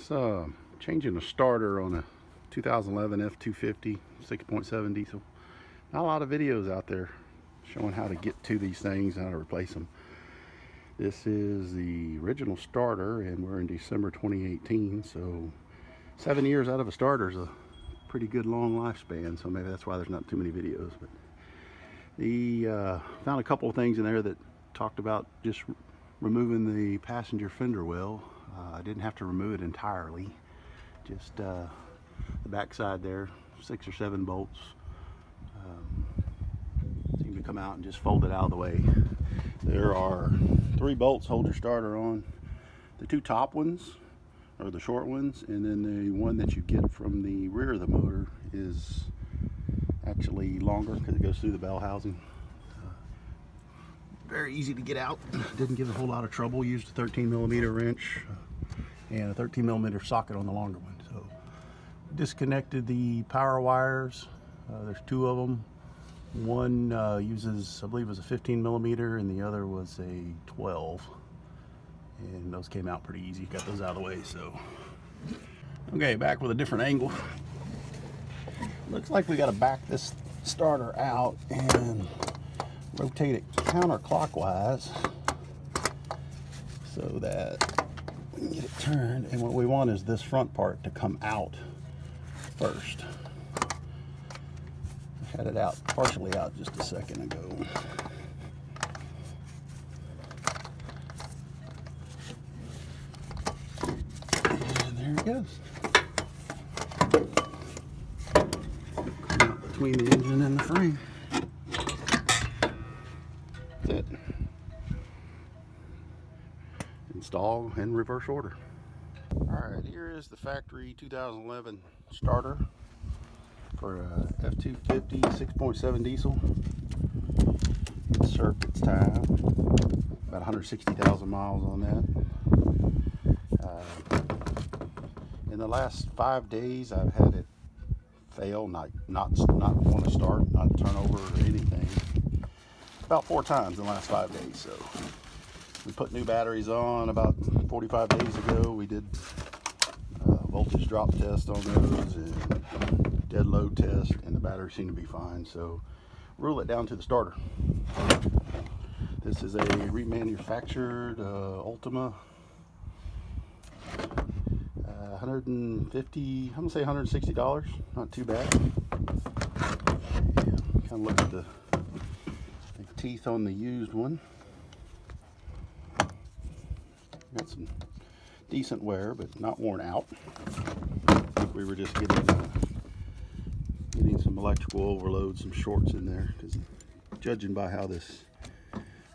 Changing a starter on a 2011 F250 6.7 diesel. Not a lot of videos out there showing how to get to these things and how to replace them. This is the original starter and we're in December 2018, so 7 years out of a starter is a pretty good long lifespan, so maybe that's why there's not too many videos. But the found a couple of things in there that talked about just removing the passenger fender well. I didn't have to remove it entirely, just the back side there, 6 or 7 bolts seem to come out and just fold it out of the way. There are 3 bolts hold your starter on. The 2 top ones are the short ones, and then the one that you get from the rear of the motor is actually longer because it goes through the bell housing. Very easy to get out. Didn't give a whole lot of trouble. Used a 13mm wrench and a 13mm socket on the longer one. So disconnected the power wires. There's 2 of them. One uses, I believe, was a 15mm, and the other was a 12. And those came out pretty easy. Got those out of the way. So okay, back with a different angle. Looks like we got to back this starter out and rotate it counterclockwise so that we can get it turned. And what we want is this front part to come out first. I had it out, partially out just a second ago. And there it goes. Come out between the engine and the frame. It. Install in reverse order. Alright, here is the factory 2011 starter for a F250 6.7 diesel. Circuits time, about 160,000 miles on that. In the last 5 days I've had it fail, not want to start, not turn over or anything. About 4 times in the last 5 days. So we put new batteries on about 45 days ago. We did voltage drop test on those and dead load test, and the batteries seem to be fine. So rule it down to the starter. This is a remanufactured Ultima 150, I'm gonna say $160. Not too bad. Yeah, kind of look at the teeth on the used one. Got some decent wear, but not worn out. I think we were just getting some electrical overload, some shorts in there, because judging by how this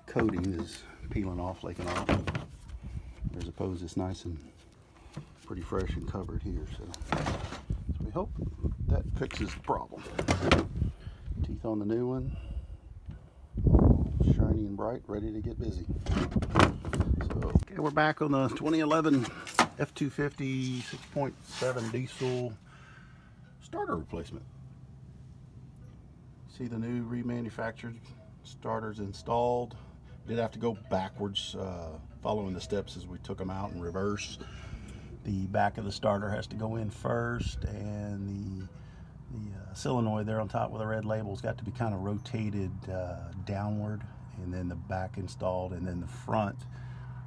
coating is peeling off, flaking off, as opposed it's nice and pretty fresh and covered here. So we hope that fixes the problem. Teeth on the new one, shiny and bright, ready to get busy. So, okay, we're back on the 2011 F250 6.7 diesel starter replacement. See the new remanufactured starters installed. Did have to go backwards, following the steps as we took them out in reverse. The back of the starter has to go in first, and the solenoid there on top with the red label's got to be kind of rotated downward, and then the back installed, and then the front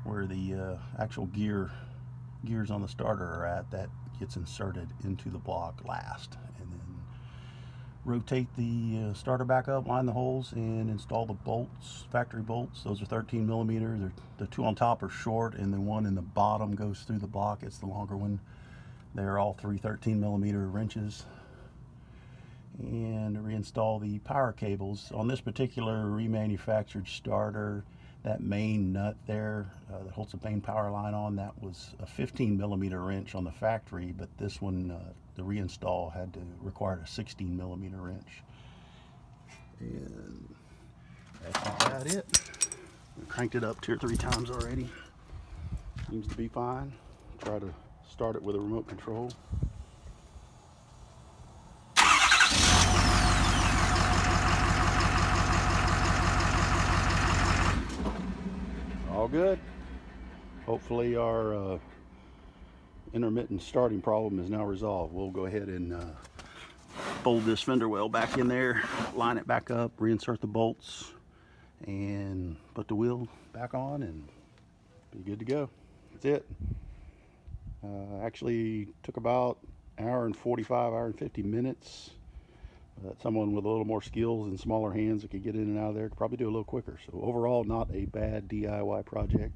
where the actual gears on the starter are at, that gets inserted into the block last. And then rotate the starter back up, line the holes, and install the bolts, factory bolts. Those are 13mm. The 2 on top are short, and the one in the bottom goes through the block. It's the longer one. They're all 3 13mm wrenches. And reinstall the power cables. On this particular remanufactured starter, that main nut there that holds the main power line on, that was a 15mm wrench on the factory, but this one, the reinstall had to require a 16mm wrench. And that's about it. We cranked it up 2 or 3 times already. Seems to be fine. Try to start it with a remote control. All good. Hopefully our intermittent starting problem is now resolved. We'll go ahead and fold this fender well back in there, line it back up, reinsert the bolts, and put the wheel back on and be good to go. That's it. Actually took about an hour and 45, hour and 50 minutes. But someone with a little more skills and smaller hands that could get in and out of there could probably do a little quicker. So overall, not a bad DIY project.